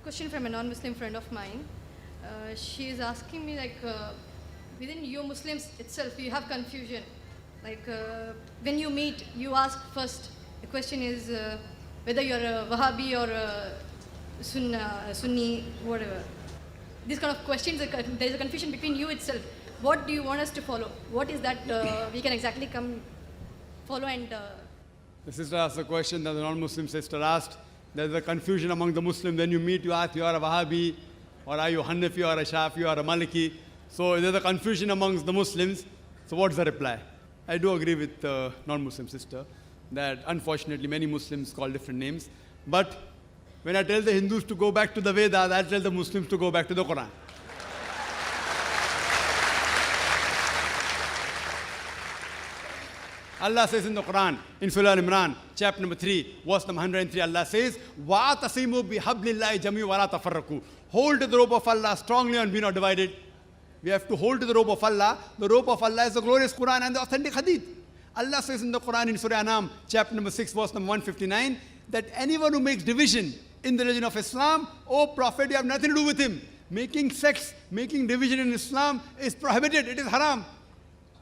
question from a non-Muslim friend of mine. She is asking me, like, within you Muslims itself, you have confusion. Like, when you meet, you ask first. The question is whether you're a Wahabi or a Sunni, whatever. These kind of questions, there is a confusion between you itself. What do you want us to follow? What is that we can exactly come follow and... The sister asked a question that the non-Muslim sister asked. There's a confusion among the Muslims. When you meet, you ask, you are a Wahabi, or are you Hanafi, or a Shafi, or a Maliki. So there's a confusion amongst the Muslims. So what's the reply? I do agree with the non-Muslim sister that unfortunately many Muslims call different names. But when I tell the Hindus to go back to the Vedas, I tell the Muslims to go back to the Quran. Allah says in the Quran, in Surah Al-Imran, chapter number 3, verse number 103, Allah says, وَاعْتَصِمُوا بِحَبْلِ اللَّهِ جَمِيعًا وَلَا تَفَرَّقُوا. Hold to the rope of Allah strongly and be not divided. We have to hold to the rope of Allah. The rope of Allah is the glorious Quran and the authentic Hadith. Allah says in the Quran, in Surah Anam, chapter number 6, verse number 159, that anyone who makes division in the religion of Islam, O Prophet, you have nothing to do with him. Making sects, making division in Islam is prohibited. It is haram.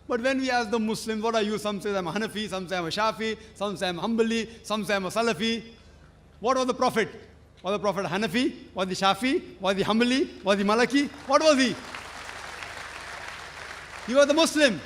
But when we ask the Muslims, what are you? Some say I'm a Hanafi, some say I'm a Shafi, some say I'm Hanbali, some say I'm a Salafi. What was the Prophet? Was the Prophet Hanafi? Was he Shafi? Was he Hanbali? Was he Maliki? What was he? He was a Muslim.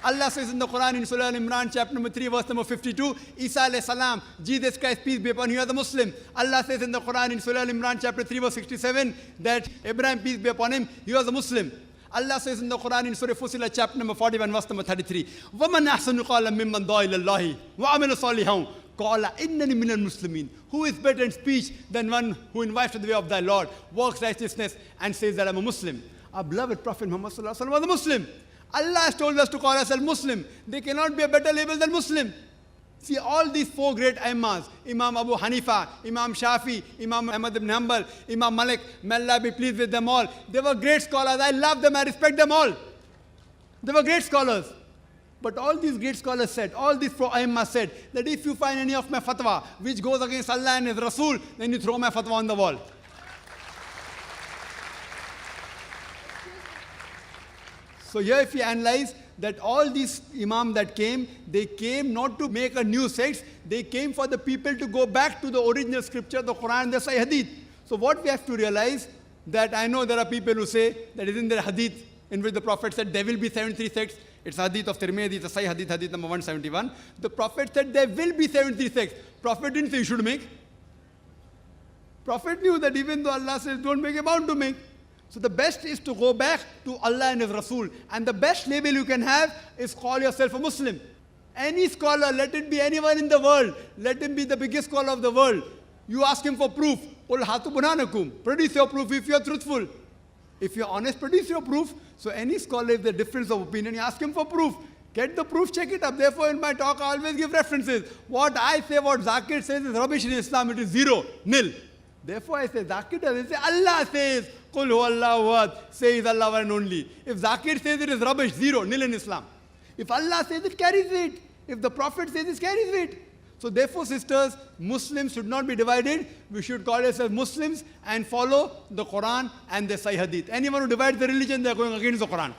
Allah says in the Quran, in Surah Al-Imran, chapter number 3, verse number 52, Isa alayhi salam, Jesus Christ, peace be upon him, he was a Muslim. Allah says in the Quran, in Surah Al-Imran, chapter 3, verse 67, that Abraham, peace be upon him, he was a Muslim. Allah says in the Quran, in Surah Fussilat, chapter number 41, verse number 33, وَمَنْ أَحْسَنُ قَالًا مِمَّنْ دَعَا إِلَى اللَّهِ وَعَمِلَ صَالِحًا قَالَ إِنَّنِي مِنَ الْمُسْلِمِينَ. Who is better in speech than one who invites to the way of thy Lord, works righteousness, and says that I'm a Muslim? Our beloved Prophet Muhammad sallallahu alaihi wasallam was a Muslim. Allah has told us to call ourselves Muslim. There cannot be a better label than Muslim. See, all these four great Imams, Imam Abu Hanifa, Imam Shafi, Imam Ahmad ibn Hanbal, Imam Malik, may Allah be pleased with them all. They were great scholars. I love them. I respect them all. They were great scholars. But all these great scholars said, all these four Imams said, that if you find any of my fatwa which goes against Allah and His Rasul, then you throw my fatwa on the wall. So here if you analyze that all these imams that came, they came not to make a new sect, they came for the people to go back to the original scripture, the Quran, the Sahih Hadith. So what we have to realize, that I know there are people who say that isn't there Hadith in which the Prophet said there will be 73 sects. It's Hadith of Tirmidhi, it's a Sahih Hadith, Hadith number 171. The Prophet said there will be 73 sects. Prophet didn't say you should make. Prophet knew that even though Allah says don't make, you're bound to make. So the best is to go back to Allah and His Rasul. And the best label you can have is call yourself a Muslim. Any scholar, let it be anyone in the world, let him be the biggest scholar of the world. You ask him for proof. Qul hatu burhanakum. Produce your proof if you are truthful. If you are honest, produce your proof. So any scholar, if there's a difference of opinion, you ask him for proof. Get the proof, check it up. Therefore, in my talk, I always give references. What I say, what Zakir says is rubbish in Islam. It is zero, nil. Therefore, I say Zakir doesn't say. Allah says, Qul huwallahu ahad, says Allah one and only. If Zakir says it is rubbish, zero, nil in Islam. If Allah says it, carries weight. If the Prophet says it, carries weight. So therefore, sisters, Muslims should not be divided. We should call ourselves Muslims and follow the Quran and the Sahih Hadith. Anyone who divides the religion, they are going against the Quran.